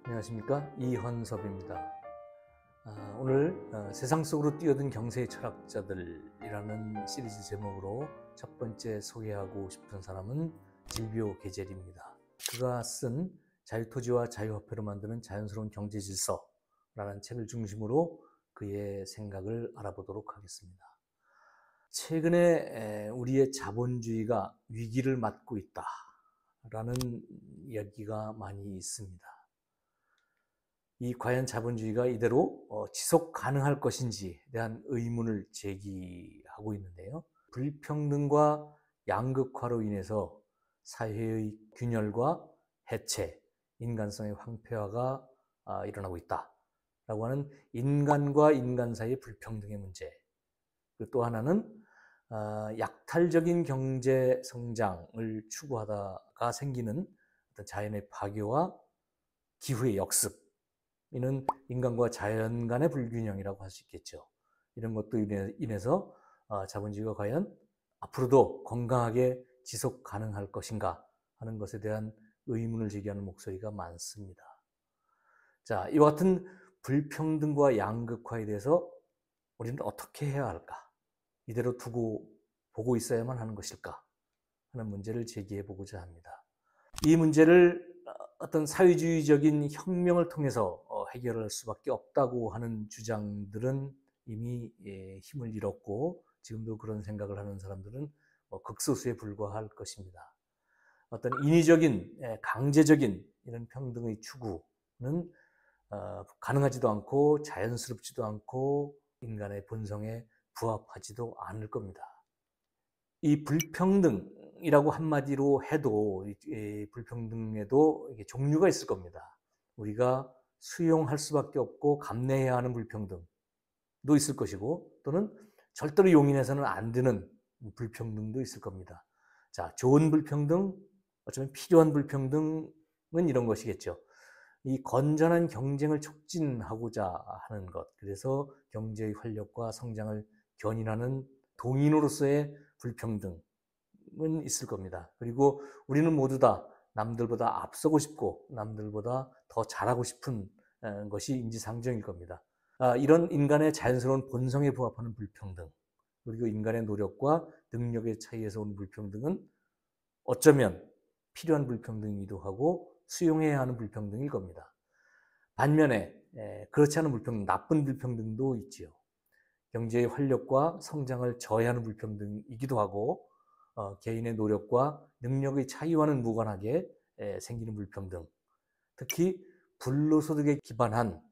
안녕하십니까, 이헌섭입니다. 오늘 세상 속으로 뛰어든 경제의 철학자들이라는 시리즈 제목으로 첫 번째 소개하고 싶은 사람은 질비오 게젤입니다. 그가 쓴 자유토지와 자유화폐로 만드는 자연스러운 경제 질서라는 책을 중심으로 그의 생각을 알아보도록 하겠습니다. 최근에 우리의 자본주의가 위기를 맞고 있다라는 이야기가 많이 있습니다. 이 과연 자본주의가 이대로 지속 가능할 것인지에 대한 의문을 제기하고 있는데요. 불평등과 양극화로 인해서 사회의 균열과 해체, 인간성의 황폐화가 일어나고 있다라고 하는 인간과 인간 사이의 불평등의 문제. 또 하나는 약탈적인 경제 성장을 추구하다가 생기는 어떤 자연의 파괴와 기후의 역습, 이는 인간과 자연 간의 불균형이라고 할 수 있겠죠. 이런 것도 인해서 자본주의가 과연 앞으로도 건강하게 지속 가능할 것인가 하는 것에 대한 의문을 제기하는 목소리가 많습니다. 자, 이와 같은 불평등과 양극화에 대해서 우리는 어떻게 해야 할까? 이대로 두고 보고 있어야만 하는 것일까? 하는 문제를 제기해 보고자 합니다. 이 문제를 어떤 사회주의적인 혁명을 통해서 해결할 수밖에 없다고 하는 주장들은 이미 힘을 잃었고, 지금도 그런 생각을 하는 사람들은 극소수에 불과할 것입니다. 어떤 인위적인 강제적인 이런 평등의 추구는 가능하지도 않고 자연스럽지도 않고 인간의 본성에 부합하지도 않을 겁니다. 이 불평등이라고 한마디로 해도 이 불평등에도 이게 종류가 있을 겁니다. 우리가 수용할 수밖에 없고 감내해야 하는 불평등도 있을 것이고, 또는 절대로 용인해서는 안 되는 불평등도 있을 겁니다. 자, 좋은 불평등, 어쩌면 필요한 불평등은 이런 것이겠죠. 이 건전한 경쟁을 촉진하고자 하는 것, 그래서 경제의 활력과 성장을 견인하는 동인으로서의 불평등은 있을 겁니다. 그리고 우리는 모두 다 남들보다 앞서고 싶고 남들보다 더 잘하고 싶은 것이 인지상정일 겁니다. 이런 인간의 자연스러운 본성에 부합하는 불평등, 그리고 인간의 노력과 능력의 차이에서 오는 불평등은 어쩌면 필요한 불평등이기도 하고 수용해야 하는 불평등일 겁니다. 반면에 그렇지 않은 불평등, 나쁜 불평등도 있지요. 경제의 활력과 성장을 저해하는 불평등이기도 하고, 개인의 노력과 능력의 차이와는 무관하게 생기는 불평등, 특히 불로소득에 기반한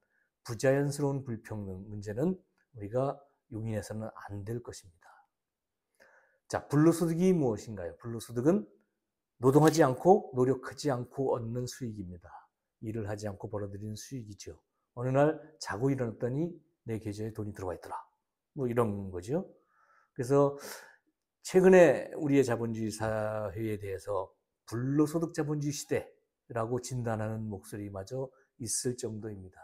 부자연스러운 불평등 문제는 우리가 용인해서는 안 될 것입니다. 자, 불로소득이 무엇인가요? 불로소득은 노동하지 않고 노력하지 않고 얻는 수익입니다. 일을 하지 않고 벌어들이는 수익이죠. 어느 날 자고 일어났더니 내 계좌에 돈이 들어와 있더라, 뭐 이런 거죠. 그래서 최근에 우리의 자본주의 사회에 대해서 불로소득 자본주의 시대라고 진단하는 목소리마저 있을 정도입니다.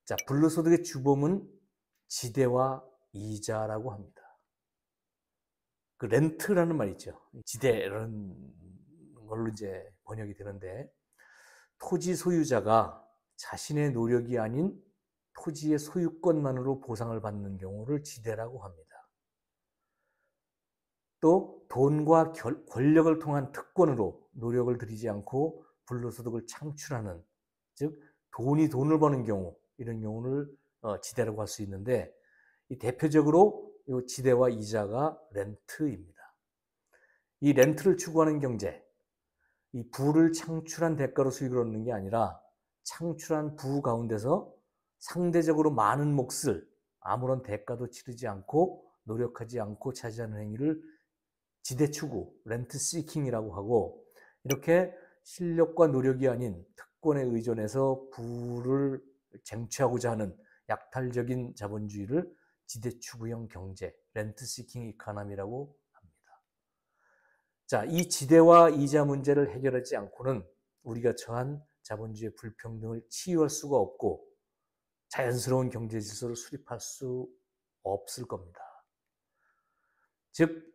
자, 불로소득의 주범은 지대와 이자라고 합니다. 그 렌트라는 말 있죠. 지대라는 걸로 이제 번역이 되는데, 토지 소유자가 자신의 노력이 아닌 토지의 소유권만으로 보상을 받는 경우를 지대라고 합니다. 또 돈과 권력을 통한 특권으로 노력을 들이지 않고 불로소득을 창출하는, 즉 돈이 돈을 버는 경우, 이런 경우를 지대라고 할 수 있는데, 이 대표적으로 이 지대와 이자가 렌트입니다. 이 렌트를 추구하는 경제, 이 부를 창출한 대가로 수익을 얻는 게 아니라 창출한 부 가운데서 상대적으로 많은 몫을 아무런 대가도 치르지 않고 노력하지 않고 차지하는 행위를 지대 추구, 렌트 시킹이라고 하고, 이렇게 실력과 노력이 아닌 특권에 의존해서 부를 쟁취하고자 하는 약탈적인 자본주의를 지대 추구형 경제, 렌트 시킹 이코노미라고 합니다. 자, 이 지대와 이자 문제를 해결하지 않고는 우리가 처한 자본주의의 불평등을 치유할 수가 없고 자연스러운 경제 질서를 수립할 수 없을 겁니다. 즉,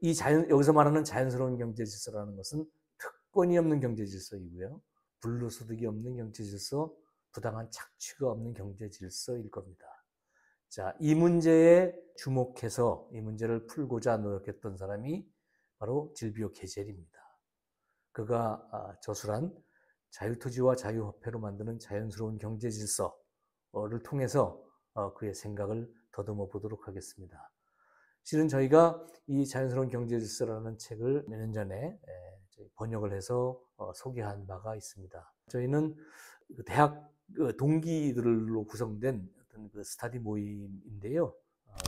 여기서 말하는 자연스러운 경제 질서라는 것은 특권이 없는 경제 질서이고요, 불로소득이 없는 경제 질서, 부당한 착취가 없는 경제 질서일 겁니다. 자, 이 문제에 주목해서 이 문제를 풀고자 노력했던 사람이 바로 질비오 게젤입니다. 그가 저술한 자유토지와 자유화폐로 만드는 자연스러운 경제 질서를 통해서 그의 생각을 더듬어 보도록 하겠습니다. 실은 저희가 이 자연스러운 경제 질서라는 책을 몇 년 전에 번역을 해서 소개한 바가 있습니다. 저희는 대학 동기들로 구성된 어떤 그 스터디 모임인데요.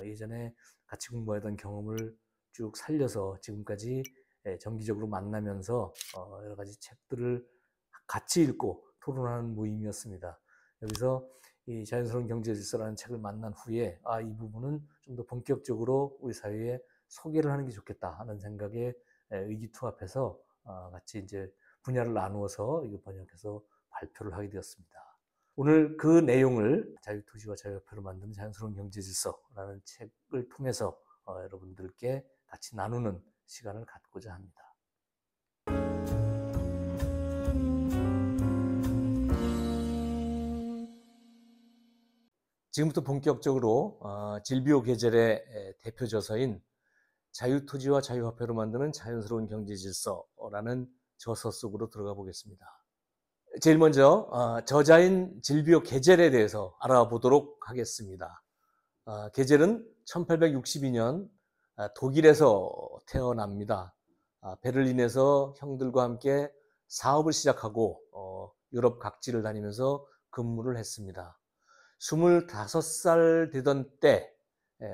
예전에 같이 공부하던 경험을 쭉 살려서 지금까지 정기적으로 만나면서 여러 가지 책들을 같이 읽고 토론하는 모임이었습니다. 여기서 이 자연스러운 경제 질서라는 책을 만난 후에 이 부분은 좀 더 본격적으로 우리 사회에 소개를 하는 게 좋겠다 하는 생각에 의기투합해서 같이 이제 분야를 나누어서 이거 번역해서 발표를 하게 되었습니다. 오늘 그 내용을 자유토지와 자유화폐로 만드는 자연스러운 경제질서라는 책을 통해서 여러분들께 같이 나누는 시간을 갖고자 합니다. 지금부터 본격적으로 질비오 게젤의 대표 저서인 자유토지와 자유화폐로 만드는 자연스러운 경제질서라는 저서 속으로 들어가 보겠습니다. 제일 먼저 저자인 질비오 게젤에 대해서 알아보도록 하겠습니다. 게젤은 1862년 독일에서 태어납니다. 베를린에서 형들과 함께 사업을 시작하고 유럽 각지를 다니면서 근무를 했습니다. 25살 되던 때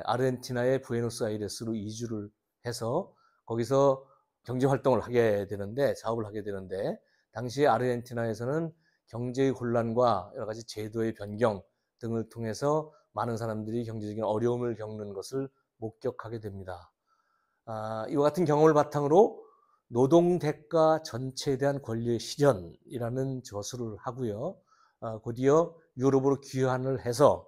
아르헨티나의 부에노스아이레스로 이주를 해서 거기서 경제활동을 하게 되는데, 사업을 하게 되는데, 당시 아르헨티나에서는 경제의 혼란과 여러 가지 제도의 변경 등을 통해서 많은 사람들이 경제적인 어려움을 겪는 것을 목격하게 됩니다. 이와 같은 경험을 바탕으로 노동대가 전체에 대한 권리의 실현이라는 저술을 하고요. 곧이어 유럽으로 귀환을 해서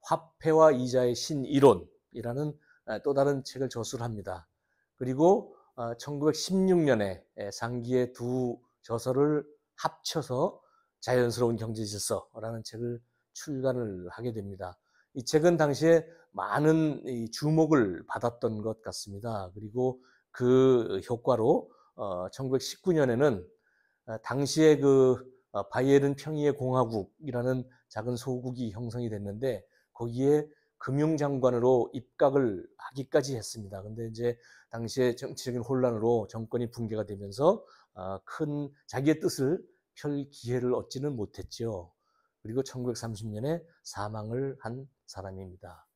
화폐와 이자의 신이론이라는 또 다른 책을 저술을 합니다. 그리고 1916년에 상기의 두 저서를 합쳐서 자연스러운 경제질서라는 책을 출간을 하게 됩니다. 이 책은 당시에 많은 주목을 받았던 것 같습니다. 그리고 그 효과로 1919년에는 당시에 그 바이에른 평의의 공화국이라는 작은 소국이 형성이 됐는데 거기에 금융장관으로 입각을 하기까지 했습니다. 근데 이제 당시에 정치적인 혼란으로 정권이 붕괴가 되면서 큰 자기의 뜻을 펼 기회를 얻지는 못했죠. 그리고 1930년에 사망을 한 사람입니다.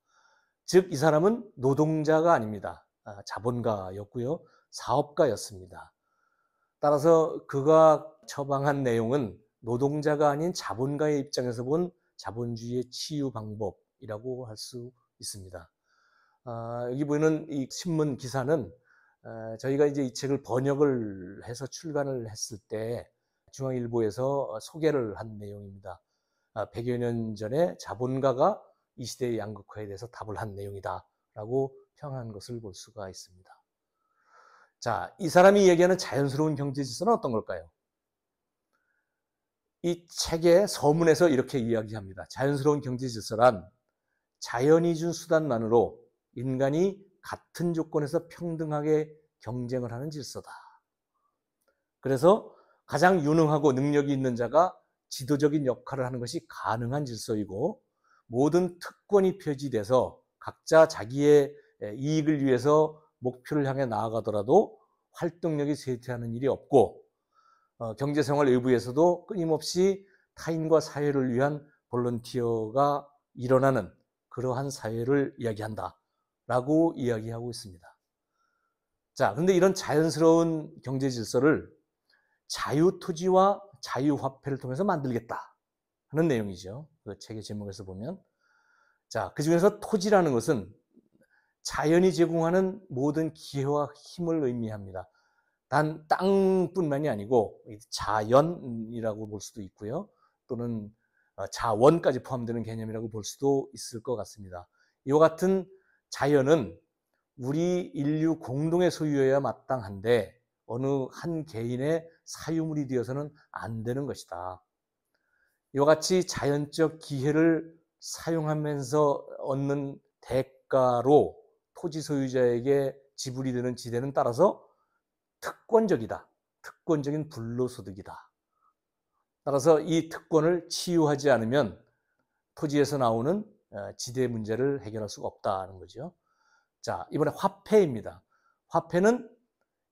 즉, 이 사람은 노동자가 아닙니다. 자본가였고요. 사업가였습니다. 따라서 그가 처방한 내용은 노동자가 아닌 자본가의 입장에서 본 자본주의의 치유 방법이라고 할 수 있습니다. 여기 보이는 이 신문 기사는 저희가 이제 이 책을 번역을 해서 출간을 했을 때 중앙일보에서 소개를 한 내용입니다. 100여 년 전에 자본가가 이 시대의 양극화에 대해서 답을 한 내용이다라고 평한 것을 볼 수가 있습니다. 자, 이 사람이 얘기하는 자연스러운 경제 질서는 어떤 걸까요? 이 책의 서문에서 이렇게 이야기합니다. 자연스러운 경제 질서란 자연이 준 수단만으로 인간이 같은 조건에서 평등하게 경쟁을 하는 질서다. 그래서 가장 유능하고 능력이 있는 자가 지도적인 역할을 하는 것이 가능한 질서이고, 모든 특권이 표지돼서 각자 자기의 이익을 위해서 목표를 향해 나아가더라도 활동력이 쇠퇴하는 일이 없고, 경제생활 외부에서도 끊임없이 타인과 사회를 위한 볼런티어가 일어나는 그러한 사회를 이야기한다라고 이야기하고 있습니다. 자, 그런데 이런 자연스러운 경제 질서를 자유토지와 자유화폐를 통해서 만들겠다 하는 내용이죠. 그 책의 제목에서 보면. 자, 그 중에서 토지라는 것은 자연이 제공하는 모든 기회와 힘을 의미합니다. 단 땅뿐만이 아니고 자연이라고 볼 수도 있고요. 또는 자원까지 포함되는 개념이라고 볼 수도 있을 것 같습니다. 이와 같은 자연은 우리 인류 공동의 소유여야 마땅한데 어느 한 개인의 사유물이 되어서는 안 되는 것이다. 이와 같이 자연적 기회를 사용하면서 얻는 대가로 토지 소유자에게 지불이 되는 지대는 따라서 특권적이다. 특권적인 불로소득이다. 따라서 이 특권을 치유하지 않으면 토지에서 나오는 지대 문제를 해결할 수가 없다는 거죠. 자, 이번에 화폐입니다. 화폐는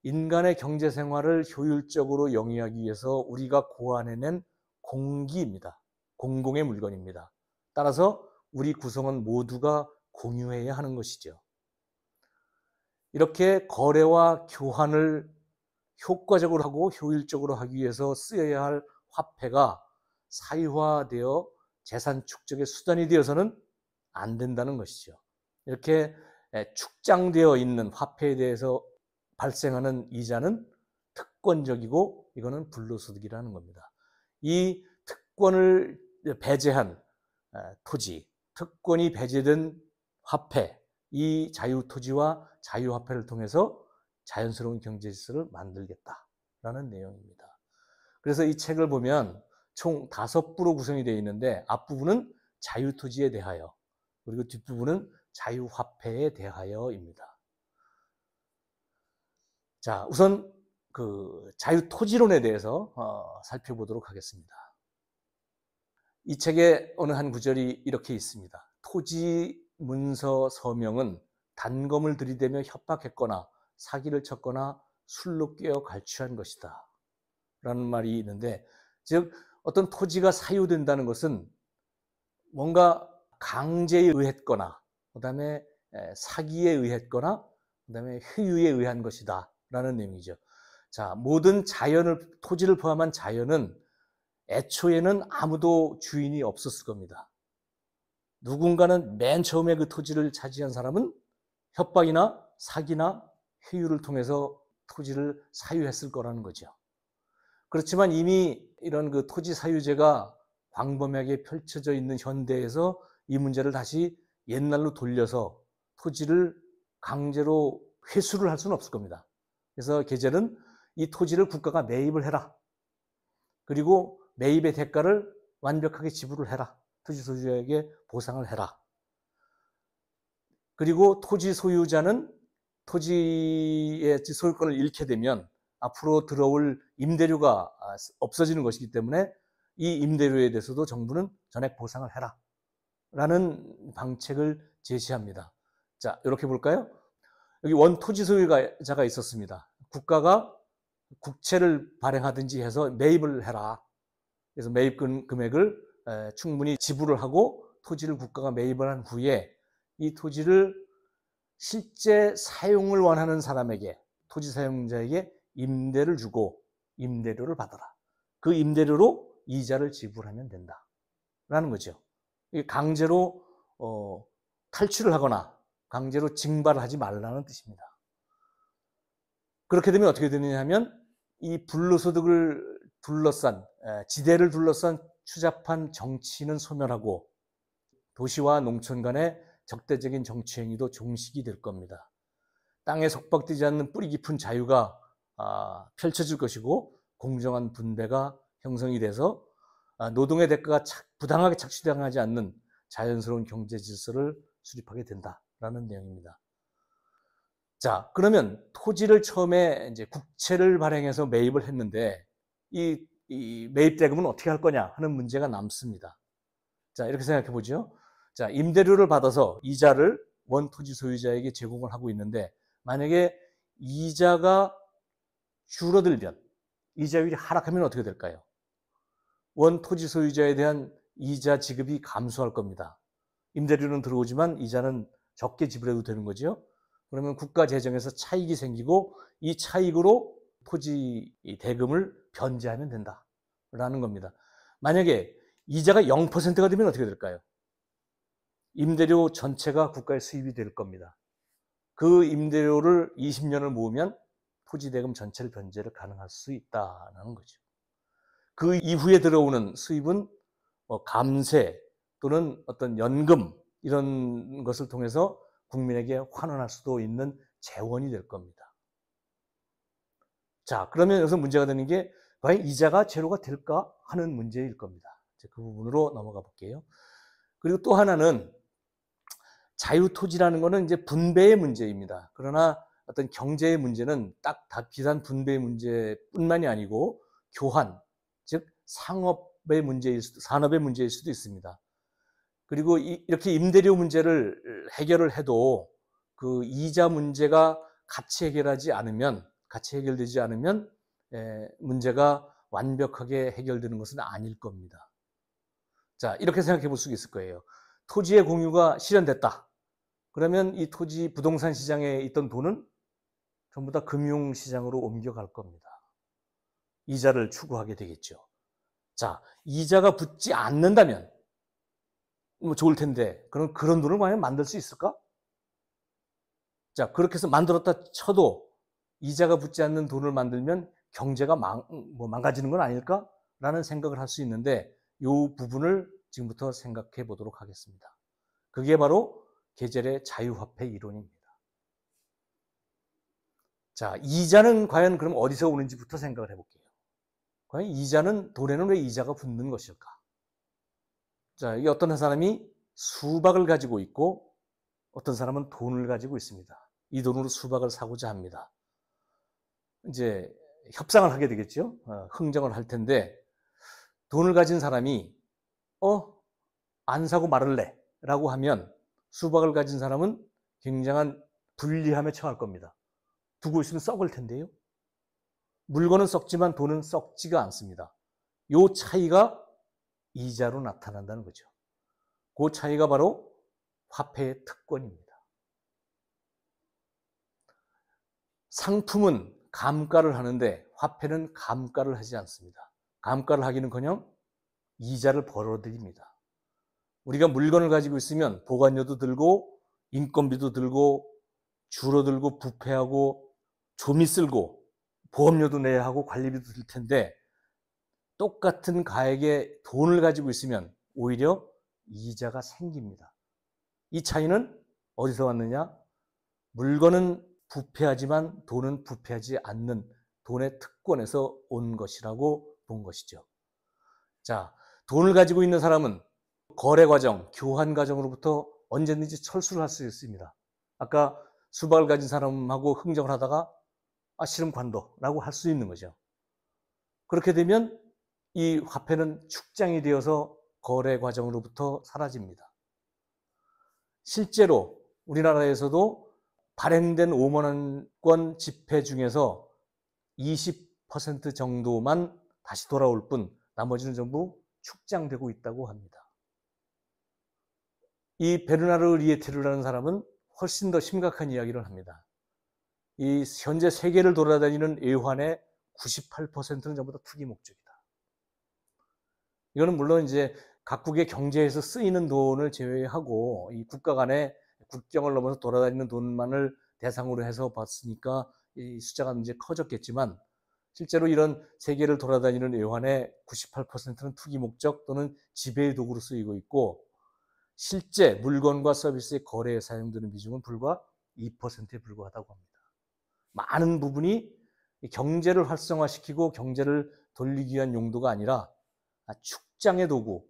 인간의 경제 생활을 효율적으로 영위하기 위해서 우리가 고안해낸 공기입니다. 공공의 물건입니다. 따라서 우리 구성원 모두가 공유해야 하는 것이죠. 이렇게 거래와 교환을 효과적으로 하고 효율적으로 하기 위해서 쓰여야 할 화폐가 사유화되어 재산 축적의 수단이 되어서는 안 된다는 것이죠. 이렇게 축장되어 있는 화폐에 대해서 발생하는 이자는 특권적이고 이거는 불로소득이라는 겁니다. 이 특권을 배제한 토지, 특권이 배제된 화폐, 이 자유토지와 자유화폐를 통해서 자연스러운 경제 질서를 만들겠다라는 내용입니다. 그래서 이 책을 보면 총 5부로 구성이 되어 있는데 앞부분은 자유토지에 대하여 그리고 뒷부분은 자유화폐에 대하여입니다. 자, 우선 그 자유토지론에 대해서 살펴보도록 하겠습니다. 이 책의 어느 한 구절이 이렇게 있습니다. 토지 문서 서명은 단검을 들이대며 협박했거나 사기를 쳤거나 술로 꿰어 갈취한 것이다. 라는 말이 있는데, 즉 어떤 토지가 사유된다는 것은 뭔가 강제에 의했거나 그다음에 사기에 의했거나 그다음에 회유에 의한 것이다 라는 내용이죠. 자, 모든 자연을, 토지를 포함한 자연은 애초에는 아무도 주인이 없었을 겁니다. 누군가는 맨 처음에 그 토지를 차지한 사람은 협박이나 사기나 회유를 통해서 토지를 사유했을 거라는 거죠. 그렇지만 이미 이런 그 토지 사유제가 광범위하게 펼쳐져 있는 현대에서 이 문제를 다시 옛날로 돌려서 토지를 강제로 회수를 할 수는 없을 겁니다. 그래서 계제는 이 토지를 국가가 매입을 해라. 그리고 매입의 대가를 완벽하게 지불을 해라. 토지 소유자에게 보상을 해라. 그리고 토지 소유자는 토지의 소유권을 잃게 되면 앞으로 들어올 임대료가 없어지는 것이기 때문에 이 임대료에 대해서도 정부는 전액 보상을 해라 라는 방책을 제시합니다. 자, 이렇게 볼까요? 여기 원토지 소유자가 있었습니다. 국가가 국채를 발행하든지 해서 매입을 해라. 그래서 매입 금액을 충분히 지불을 하고 토지를 국가가 매입을 한 후에 이 토지를 실제 사용을 원하는 사람에게, 토지 사용자에게 임대를 주고 임대료를 받아라. 그 임대료로 이자를 지불하면 된다 라는 거죠. 강제로 탈취를 하거나 강제로 징발을 하지 말라는 뜻입니다. 그렇게 되면 어떻게 되느냐 하면 이 불로소득을 둘러싼, 지대를 둘러싼 추잡한 정치는 소멸하고 도시와 농촌 간의 적대적인 정치 행위도 종식이 될 겁니다. 땅에 속박되지 않는 뿌리 깊은 자유가 펼쳐질 것이고 공정한 분배가 형성이 돼서 노동의 대가가 부당하게 착취당하지 않는 자연스러운 경제 질서를 수립하게 된다라는 내용입니다. 자, 그러면 토지를 처음에 이제 국채를 발행해서 매입을 했는데 이 매입 대금은 어떻게 할 거냐 하는 문제가 남습니다. 자, 이렇게 생각해 보죠. 자, 임대료를 받아서 이자를 원토지 소유자에게 제공을 하고 있는데 만약에 이자가 줄어들면, 이자율이 하락하면 어떻게 될까요? 원토지 소유자에 대한 이자 지급이 감소할 겁니다. 임대료는 들어오지만 이자는 적게 지불해도 되는 거죠. 그러면 국가 재정에서 차익이 생기고 이 차익으로 토지 대금을 변제하면 된다라는 겁니다. 만약에 이자가 0%가 되면 어떻게 될까요? 임대료 전체가 국가의 수입이 될 겁니다. 그 임대료를 20년을 모으면 토지 대금 전체를 변제를 가능할 수 있다는 거죠. 그 이후에 들어오는 수입은 감세 또는 어떤 연금 이런 것을 통해서 국민에게 환원할 수도 있는 재원이 될 겁니다. 자, 그러면 여기서 문제가 되는 게 과연 이자가 제로가 될까 하는 문제일 겁니다. 그 부분으로 넘어가 볼게요. 그리고 또 하나는 자유토지라는 것은 이제 분배의 문제입니다. 그러나 어떤 경제의 문제는 딱 비단 분배의 문제뿐만이 아니고 교환, 즉 산업의 문제일 수도 있습니다. 그리고 이렇게 임대료 문제를 해결을 해도 그 이자 문제가 같이 해결되지 않으면 문제가 완벽하게 해결되는 것은 아닐 겁니다. 자, 이렇게 생각해 볼 수 있을 거예요. 토지의 공유가 실현됐다. 그러면 이 토지 부동산 시장에 있던 돈은 전부 다 금융시장으로 옮겨갈 겁니다. 이자를 추구하게 되겠죠. 자, 이자가 붙지 않는다면 좋을 텐데 그런 돈을 과연 만들 수 있을까? 자, 그렇게 해서 만들었다 쳐도 이자가 붙지 않는 돈을 만들면 경제가 망가지는 건 아닐까? 라는 생각을 할 수 있는데 이 부분을 지금부터 생각해 보도록 하겠습니다. 그게 바로 계절의 자유화폐 이론입니다. 자, 이자는 과연 그럼 어디서 오는지부터 생각을 해볼게요. 과연 이자는, 돈에는 왜 이자가 붙는 것일까? 자, 이게 어떤 사람이 수박을 가지고 있고 어떤 사람은 돈을 가지고 있습니다. 이 돈으로 수박을 사고자 합니다. 이제 협상을 하게 되겠죠. 흥정을 할 텐데 돈을 가진 사람이 안 사고 말을래 라고 하면 수박을 가진 사람은 굉장한 불리함에 처할 겁니다. 두고 있으면 썩을 텐데요. 물건은 썩지만 돈은 썩지가 않습니다. 이 차이가 이자로 나타난다는 거죠. 그 차이가 바로 화폐의 특권입니다. 상품은 감가를 하는데 화폐는 감가를 하지 않습니다. 감가를 하기는커녕 이자를 벌어들입니다. 우리가 물건을 가지고 있으면 보관료도 들고 인건비도 들고 주로 들고 부패하고 좀이 쓸고 보험료도 내야 하고 관리비도 들 텐데 똑같은 가액의 돈을 가지고 있으면 오히려 이자가 생깁니다. 이 차이는 어디서 왔느냐? 물건은 부패하지만 돈은 부패하지 않는 돈의 특권에서 온 것이라고 본 것이죠. 자, 돈을 가지고 있는 사람은 거래 과정, 교환 과정으로부터 언제든지 철수를 할 수 있습니다. 아까 수박을 가진 사람하고 흥정을 하다가 싫음 관둬라고 할 수 있는 거죠. 그렇게 되면 이 화폐는 축장이 되어서 거래 과정으로부터 사라집니다. 실제로 우리나라에서도 발행된 5만 원권 지폐 중에서 20% 정도만 다시 돌아올 뿐 나머지는 전부 축장되고 있다고 합니다. 이 베르나르 리에테르라는 사람은 훨씬 더 심각한 이야기를 합니다. 이 현재 세계를 돌아다니는 애환의 98%는 전부 다 투기 목적이다. 이거는 물론 이제 각국의 경제에서 쓰이는 돈을 제외하고 이 국가 간의 국경을 넘어서 돌아다니는 돈만을 대상으로 해서 봤으니까 이 숫자가 이제 커졌겠지만 실제로 이런 세계를 돌아다니는 애환의 98%는 투기 목적 또는 지배의 도구로 쓰이고 있고 실제 물건과 서비스의 거래에 사용되는 비중은 불과 2%에 불과하다고 합니다. 많은 부분이 경제를 활성화시키고 경제를 돌리기 위한 용도가 아니라 축장의 도구,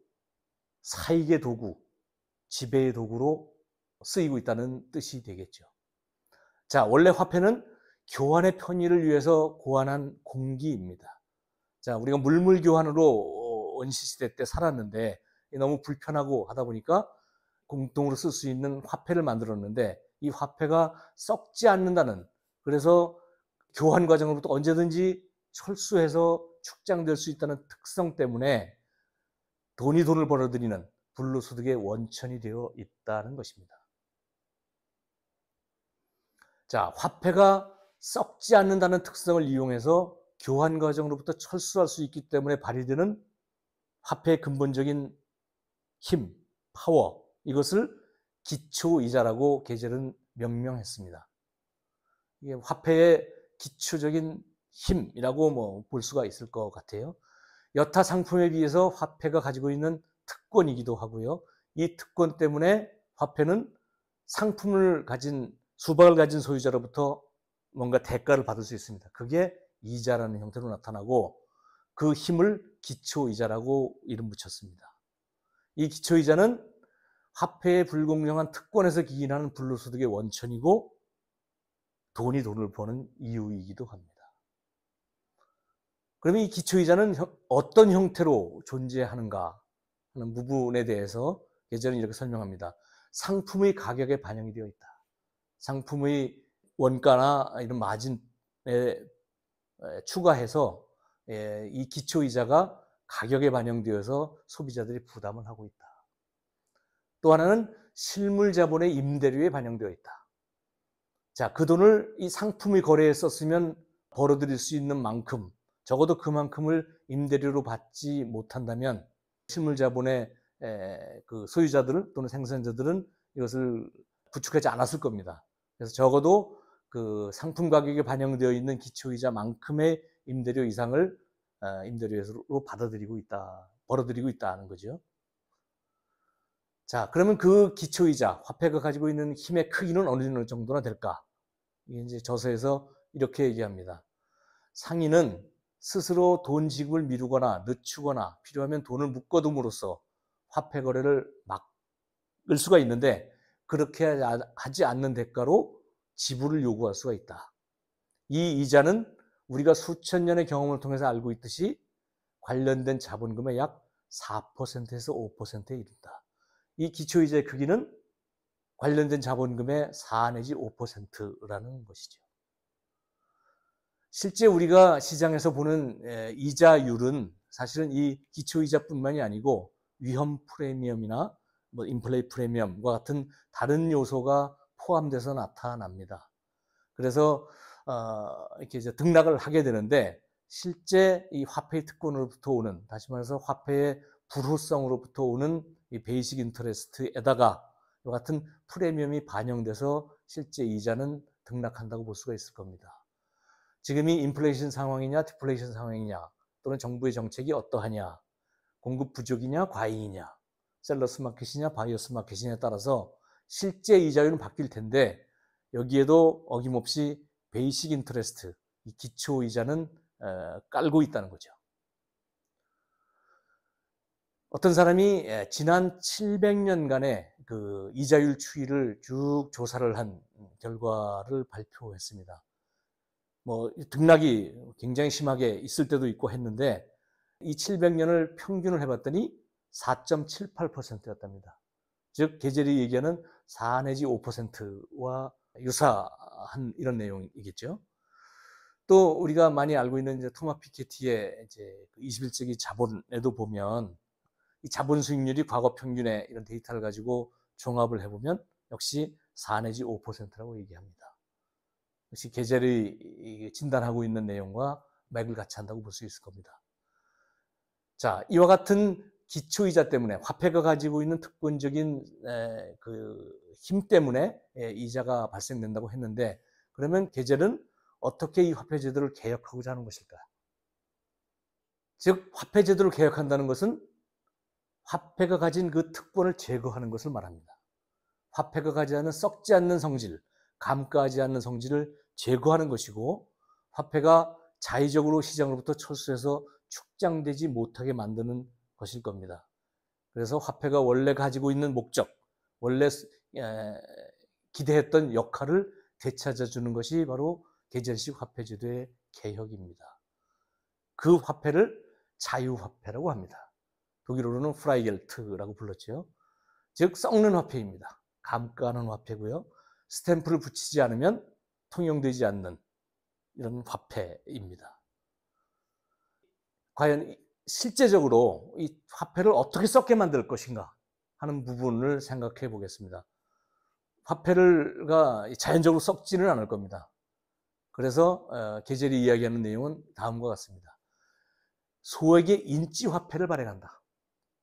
사익의 도구, 지배의 도구로 쓰이고 있다는 뜻이 되겠죠. 자, 원래 화폐는 교환의 편의를 위해서 고안한 공기입니다. 자, 우리가 물물교환으로 원시시대 때 살았는데 너무 불편하고 하다 보니까 공동으로 쓸 수 있는 화폐를 만들었는데 이 화폐가 썩지 않는다는, 그래서 교환 과정으로부터 언제든지 철수해서 축장될 수 있다는 특성 때문에 돈이 돈을 벌어들이는 불로소득의 원천이 되어 있다는 것입니다. 자, 화폐가 썩지 않는다는 특성을 이용해서 교환 과정으로부터 철수할 수 있기 때문에 발휘되는 화폐의 근본적인 힘, 파워, 이것을 기초이자라고 계절은 명명했습니다. 이게 화폐의 기초적인 힘이라고 볼 수가 있을 것 같아요. 여타 상품에 비해서 화폐가 가지고 있는 특권이기도 하고요. 이 특권 때문에 화폐는 상품을 가진, 수박을 가진 소유자로부터 뭔가 대가를 받을 수 있습니다. 그게 이자라는 형태로 나타나고 그 힘을 기초이자라고 이름 붙였습니다. 이 기초이자는 화폐의 불공정한 특권에서 기인하는 불로소득의 원천이고 돈을 버는 이유이기도 합니다. 그러면 이 기초이자는 어떤 형태로 존재하는가 하는 부분에 대해서 계절은 이렇게 설명합니다. 상품의 가격에 반영이 되어 있다. 상품의 원가나 이런 마진에 추가해서 이 기초이자가 가격에 반영되어서 소비자들이 부담을 하고 있다. 또 하나는 실물 자본의 임대료에 반영되어 있다. 자, 그 돈을 이 상품의 거래에 썼으면 벌어들일 수 있는 만큼, 적어도 그만큼을 임대료로 받지 못한다면 실물 자본의 그 소유자들 또는 생산자들은 이것을 부축하지 않았을 겁니다. 그래서 적어도 그 상품 가격에 반영되어 있는 기초이자만큼의 임대료 이상을 임대료로 벌어들이고 있다는 거죠. 자, 그러면 그 기초이자, 화폐가 가지고 있는 힘의 크기는 어느 정도나 될까? 이게 이제 저서에서 이렇게 얘기합니다. 상인은 스스로 돈 지급을 미루거나 늦추거나 필요하면 돈을 묶어둠으로써 화폐 거래를 막을 수가 있는데 그렇게 하지 않는 대가로 지불을 요구할 수가 있다. 이 이자는 우리가 수천 년의 경험을 통해서 알고 있듯이 관련된 자본금의 약 4%에서 5%에 이른다. 이 기초이자의 크기는 관련된 자본금의 4 내지 5%라는 것이죠. 실제 우리가 시장에서 보는 이자율은 사실은 이 기초이자뿐만이 아니고 위험 프리미엄이나 인플레이 프리미엄과 같은 다른 요소가 포함돼서 나타납니다. 그래서 이렇게 이제 등락을 하게 되는데 실제 이 화폐의 특권으로부터 오는, 다시 말해서 화폐의 불호성으로부터 오는 이 베이식 인터레스트에다가 이 같은 프리미엄이 반영돼서 실제 이자는 등락한다고 볼 수가 있을 겁니다. 지금이 인플레이션 상황이냐 디플레이션 상황이냐 또는 정부의 정책이 어떠하냐, 공급 부족이냐 과잉이냐, 셀러스 마켓이냐 바이어스 마켓이냐에 따라서 실제 이자율은 바뀔 텐데 여기에도 어김없이 베이식 인터레스트, 이 기초 이자는 깔고 있다는 거죠. 어떤 사람이 지난 700년간의 그 이자율 추이를 쭉 조사를 한 결과를 발표했습니다. 등락이 굉장히 심하게 있을 때도 있고 했는데 이 700년을 평균을 해봤더니 4.78%였답니다. 즉 계절이 얘기하는 4 내지 5%와 유사한 이런 내용이겠죠. 또 우리가 많이 알고 있는 이제 토마 피케티의 이제 21세기 자본에도 보면 이 자본 수익률이 과거 평균의 이런 데이터를 가지고 종합을 해보면 역시 4 내지 5%라고 얘기합니다. 역시 계절이 진단하고 있는 내용과 맥을 같이 한다고 볼 수 있을 겁니다. 자, 이와 같은 기초이자 때문에 화폐가 가지고 있는 특권적인 그 힘 때문에 이자가 발생된다고 했는데 그러면 계절은 어떻게 이 화폐 제도를 개혁하고자 하는 것일까? 즉 화폐 제도를 개혁한다는 것은 화폐가 가진 그 특권을 제거하는 것을 말합니다. 화폐가 가지는 썩지 않는 성질, 감가하지 않는 성질을 제거하는 것이고 화폐가 자의적으로 시장으로부터 철수해서 축장되지 못하게 만드는 것일 겁니다. 그래서 화폐가 원래 가지고 있는 목적, 원래 기대했던 역할을 되찾아주는 것이 바로 계절식 화폐제도의 개혁입니다. 그 화폐를 자유화폐라고 합니다. 독일어로는 프라이겔트라고 불렀죠. 즉 썩는 화폐입니다. 감가하는 화폐고요. 스탬프를 붙이지 않으면 통용되지 않는 이런 화폐입니다. 과연 실제적으로 이 화폐를 어떻게 썩게 만들 것인가 하는 부분을 생각해 보겠습니다. 화폐가 자연적으로 썩지는 않을 겁니다. 그래서 계절이 이야기하는 내용은 다음과 같습니다. 소액의 인지 화폐를 발행한다.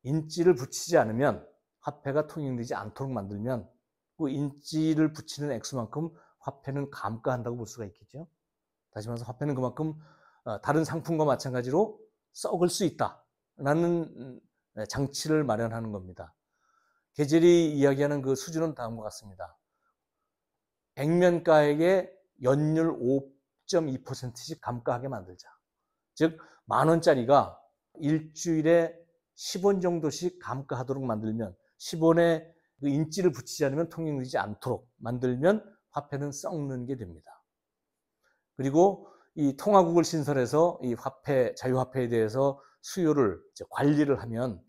인지를 붙이지 않으면 화폐가 통용되지 않도록 만들면 그 인지를 붙이는 액수만큼 화폐는 감가한다고 볼 수가 있겠죠. 다시 말해서 화폐는 그만큼 다른 상품과 마찬가지로 썩을 수 있다라는 장치를 마련하는 겁니다. 계절이 이야기하는 그 수준은 다음과 같습니다. 액면가액의 연율 5.2%씩 감가하게 만들자. 즉 10,000원짜리가 일주일에 10원 정도씩 감가하도록 만들면, 10원에 그 인지를 붙이지 않으면 통용되지 않도록 만들면 화폐는 썩는 게 됩니다. 그리고 이 통화국을 신설해서 이 화폐, 자유화폐에 대해서 수요를 관리를 하면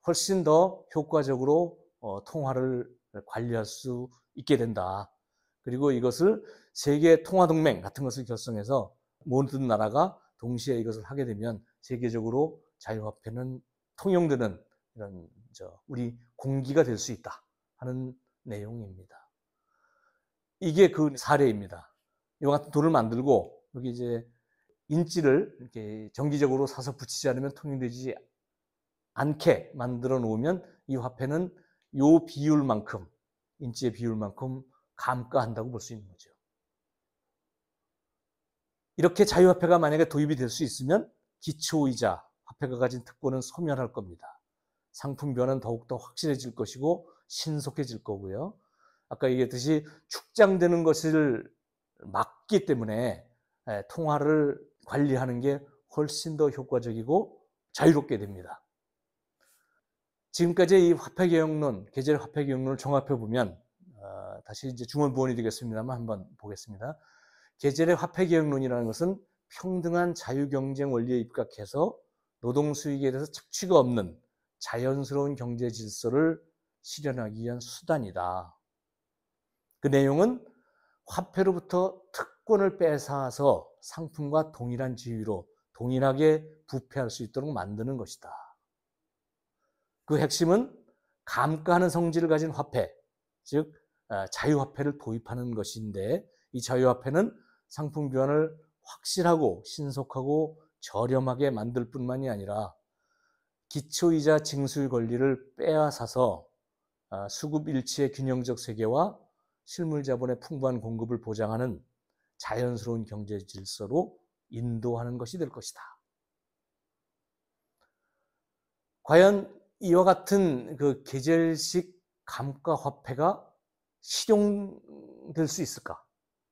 훨씬 더 효과적으로 통화를 관리할 수 있게 된다. 그리고 이것을 세계 통화동맹 같은 것을 결성해서 모든 나라가 동시에 이것을 하게 되면 세계적으로 자유화폐는 통용되는 이런 우리 공기가 될 수 있다 하는 내용입니다. 이게 그 사례입니다. 이와 같은 돌을 만들고 여기 이제 인지를 이렇게 정기적으로 사서 붙이지 않으면 통용되지 않게 만들어 놓으면 이 화폐는 요 비율만큼, 인지의 비율만큼 감가한다고 볼 수 있는 거죠. 이렇게 자유화폐가 만약에 도입이 될 수 있으면 기초이자 화폐가 가진 특권은 소멸할 겁니다. 상품 변화는 더욱더 확실해질 것이고 신속해질 거고요. 아까 얘기했듯이 축장되는 것을 막기 때문에 통화를 관리하는 게 훨씬 더 효과적이고 자유롭게 됩니다. 지금까지 이 화폐개혁론, 계절 화폐개혁론을 종합해 보면 다시 이제 중언부언이 되겠습니다만 한번 보겠습니다. 계절의 화폐개혁론이라는 것은 평등한 자유경쟁 원리에 입각해서 노동수익에 대해서 착취가 없는 자연스러운 경제 질서를 실현하기 위한 수단이다. 그 내용은 화폐로부터 특권을 뺏어서 상품과 동일한 지위로 동일하게 부패할 수 있도록 만드는 것이다. 그 핵심은 감가하는 성질을 가진 화폐, 즉 자유화폐를 도입하는 것인데 이 자유화폐는 상품 교환을 확실하고 신속하고 저렴하게 만들 뿐만이 아니라 기초이자 징수의 권리를 빼앗아서 수급 일치의 균형적 세계와 실물 자본의 풍부한 공급을 보장하는 자연스러운 경제 질서로 인도하는 것이 될 것이다. 과연 이와 같은 그 계절식 감가 화폐가 실용될 수 있을까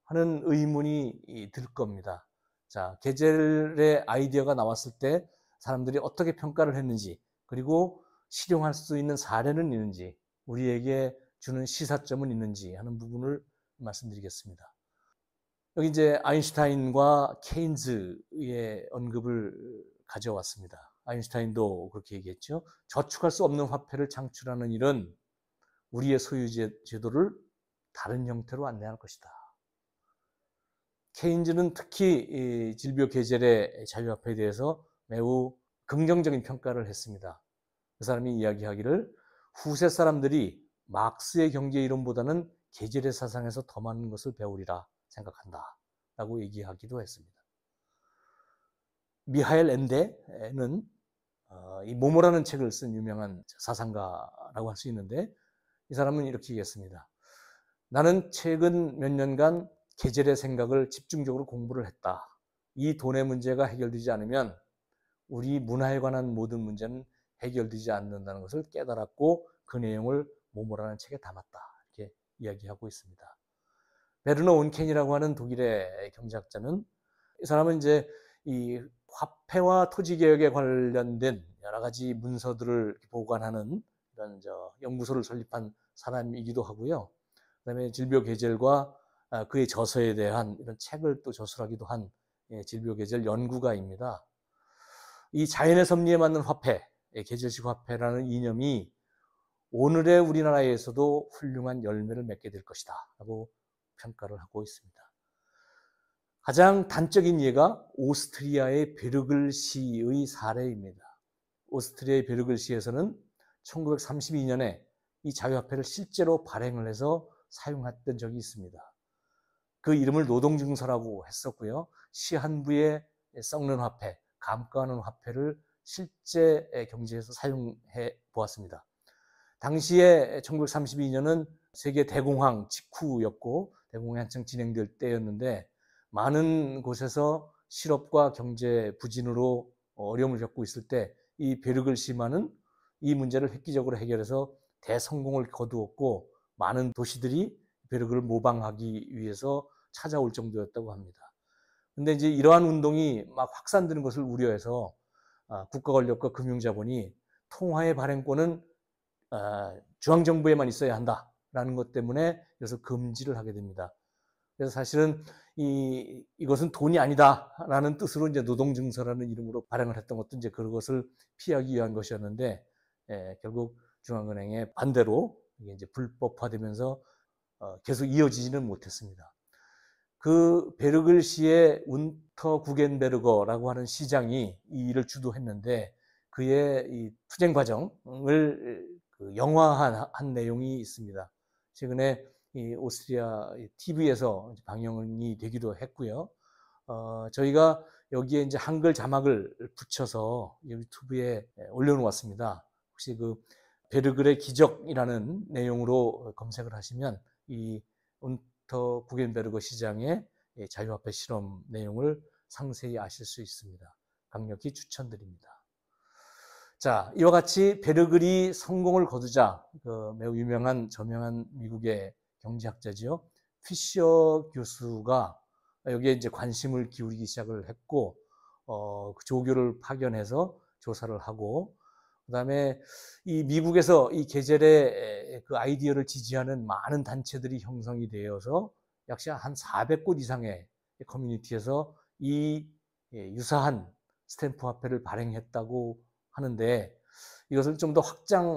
하는 의문이 들 겁니다. 자, 계절의 아이디어가 나왔을 때 사람들이 어떻게 평가를 했는지, 그리고 실용할 수 있는 사례는 있는지, 우리에게 주는 시사점은 있는지 하는 부분을 말씀드리겠습니다. 여기 이제 아인슈타인과 케인즈의 언급을 가져왔습니다. 아인슈타인도 그렇게 얘기했죠. 저축할 수 없는 화폐를 창출하는 일은 우리의 소유 제도를 다른 형태로 안내할 것이다. 케인즈는 특히 질병 계절의 자유화폐에 대해서 매우 긍정적인 평가를 했습니다. 그 사람이 이야기하기를 후세 사람들이 막스의 경제 이론보다는 계절의 사상에서 더 많은 것을 배우리라 생각한다 라고 얘기하기도 했습니다. 미하엘 엔데는 이 모모라는 책을 쓴 유명한 사상가라고 할 수 있는데 이 사람은 이렇게 얘기했습니다. 나는 최근 몇 년간 계절의 생각을 집중적으로 공부를 했다. 이 돈의 문제가 해결되지 않으면 우리 문화에 관한 모든 문제는 해결되지 않는다는 것을 깨달았고 그 내용을 모모라는 책에 담았다. 이렇게 이야기하고 있습니다. 베르너 온켄이라고 하는 독일의 경제학자는 이 사람은 이제 이 화폐와 토지 개혁에 관련된 여러 가지 문서들을 보관하는 이런 연구소를 설립한 사람이기도 하고요. 그다음에 질병 계절과 그의 저서에 대한 이런 책을 또 저술하기도 한 질병 계절 연구가입니다. 이 자연의 섭리에 맞는 화폐, 계절식 화폐라는 이념이 오늘의 우리나라에서도 훌륭한 열매를 맺게 될 것이다 라고 평가를 하고 있습니다. 가장 단적인 예가 오스트리아의 베르글시의 사례입니다. 오스트리아의 베르글시에서는 1932년에 이 자유화폐를 실제로 발행을 해서 사용했던 적이 있습니다. 그 이름을 노동증서라고 했었고요. 시한부에 썩는 화폐, 감가하는 화폐를 실제 경제에서 사용해 보았습니다. 당시에 1932년은 세계 대공황 직후였고 대공황이 한창 진행될 때였는데 많은 곳에서 실업과 경제 부진으로 어려움을 겪고 있을 때 이 베르글시만은 이 문제를 획기적으로 해결해서 대성공을 거두었고 많은 도시들이 베르글을 모방하기 위해서 찾아올 정도였다고 합니다. 근데 이제 이러한 운동이 막 확산되는 것을 우려해서 국가 권력과 금융자본이 통화의 발행권은 중앙정부에만 있어야 한다라는 것 때문에 그래서 금지를 하게 됩니다. 그래서 사실은 이것은 돈이 아니다라는 뜻으로 이제 노동증서라는 이름으로 발행을 했던 것도 이제 그것을 피하기 위한 것이었는데, 결국 중앙은행의 반대로 이게 이제 불법화되면서 계속 이어지지는 못했습니다. 그 베르글시의 운터 구겐베르거라고 하는 시장이 이 일을 주도했는데, 그의 이 투쟁 과정을 영화한 내용이 있습니다. 최근에 이 오스트리아 TV에서 방영이 되기도 했고요. 저희가 여기에 이제 한글 자막을 붙여서 유튜브에 올려놓았습니다. 혹시 그 베르글의 기적이라는 내용으로 검색을 하시면 이 운터 구겐베르거 시장의 자유화폐 실험 내용을 상세히 아실 수 있습니다. 강력히 추천드립니다. 자, 이와 같이 베르글이 성공을 거두자 매우 유명한 저명한 미국의 경제학자지요, 피셔 교수가 여기에 이제 관심을 기울이기 시작을 했고, 그 조교를 파견해서 조사를 하고, 그다음에 이 미국에서 이 계절의 그 아이디어를 지지하는 많은 단체들이 형성이 되어서 역시 한 400곳 이상의 커뮤니티에서 이 유사한 스탬프 화폐를 발행했다고 하는데, 이것을 좀 더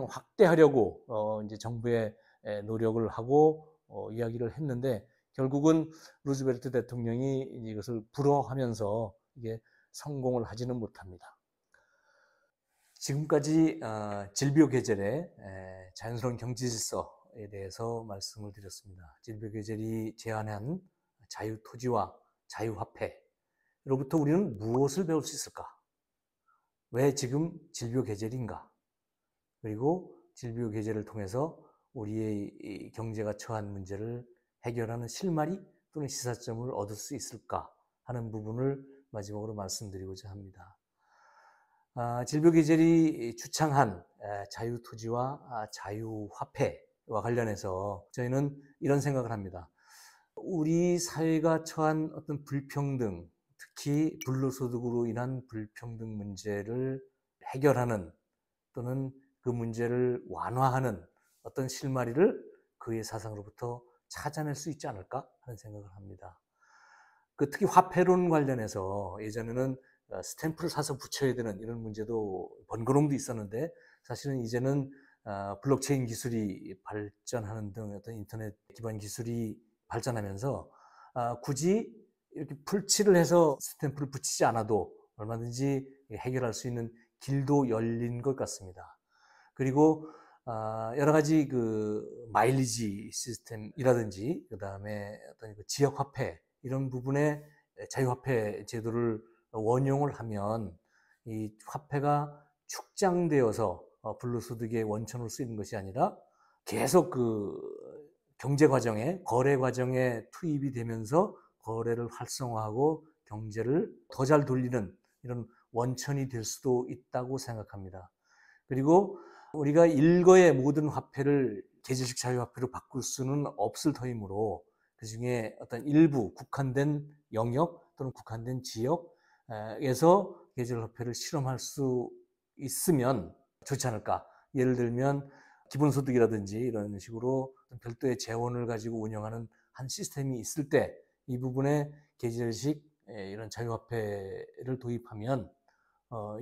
확대하려고 이제 정부의 노력을 하고 이야기를 했는데, 결국은 루즈벨트 대통령이 이것을 불허하면서 이게 성공을 하지는 못합니다. 지금까지 질비오 게젤의 자연스러운 경제 질서에 대해서 말씀을 드렸습니다. 질비오 게젤이 제안한 자유 토지와 자유 화폐로부터 우리는 무엇을 배울 수 있을까? 왜 지금 질비오 게젤인가? 그리고 질비오 게젤을 통해서 우리의 경제가 처한 문제를 해결하는 실마리 또는 시사점을 얻을 수 있을까 하는 부분을 마지막으로 말씀드리고자 합니다. 질비오 게젤이 주창한 자유토지와 자유화폐와 관련해서 저희는 이런 생각을 합니다. 우리 사회가 처한 어떤 불평등, 특히 불로소득으로 인한 불평등 문제를 해결하는 또는 그 문제를 완화하는 어떤 실마리를 그의 사상으로부터 찾아낼 수 있지 않을까 하는 생각을 합니다. 특히 화폐론 관련해서 예전에는 스탬프를 사서 붙여야 되는 이런 문제도 번거로움도 있었는데, 사실은 이제는 블록체인 기술이 발전하는 등 어떤 인터넷 기반 기술이 발전하면서 굳이 이렇게 풀칠을 해서 스탬프를 붙이지 않아도 얼마든지 해결할 수 있는 길도 열린 것 같습니다. 그리고 여러 가지 그 마일리지 시스템이라든지 그 다음에 어떤 지역 화폐 이런 부분에 자유화폐 제도를 원용을 하면 이 화폐가 축장되어서 불로소득의 원천으로 쓰이는 것이 아니라 계속 그 경제 과정에, 거래 과정에 투입이 되면서 거래를 활성화하고 경제를 더 잘 돌리는 이런 원천이 될 수도 있다고 생각합니다. 그리고 우리가 일거의 모든 화폐를 계절식 자유화폐로 바꿀 수는 없을 터이므로 그 중에 어떤 일부 국한된 영역 또는 국한된 지역에서 계절화폐를 실험할 수 있으면 좋지 않을까. 예를 들면 기본소득이라든지 이런 식으로 별도의 재원을 가지고 운영하는 한 시스템이 있을 때 이 부분에 계절식 이런 자유화폐를 도입하면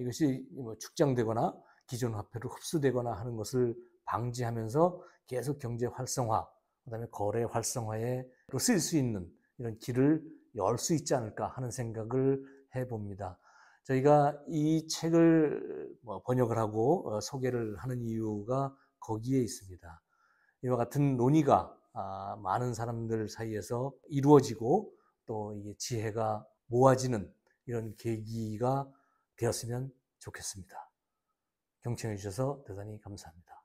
이것이 뭐 축장되거나 기존 화폐로 흡수되거나 하는 것을 방지하면서 계속 경제 활성화, 그다음에 거래 활성화로 쓰일 수 있는 이런 길을 열 수 있지 않을까 하는 생각을 해봅니다. 저희가 이 책을 번역을 하고 소개를 하는 이유가 거기에 있습니다. 이와 같은 논의가 많은 사람들 사이에서 이루어지고 또 이게 지혜가 모아지는 이런 계기가 되었으면 좋겠습니다. 경청해 주셔서 대단히 감사합니다.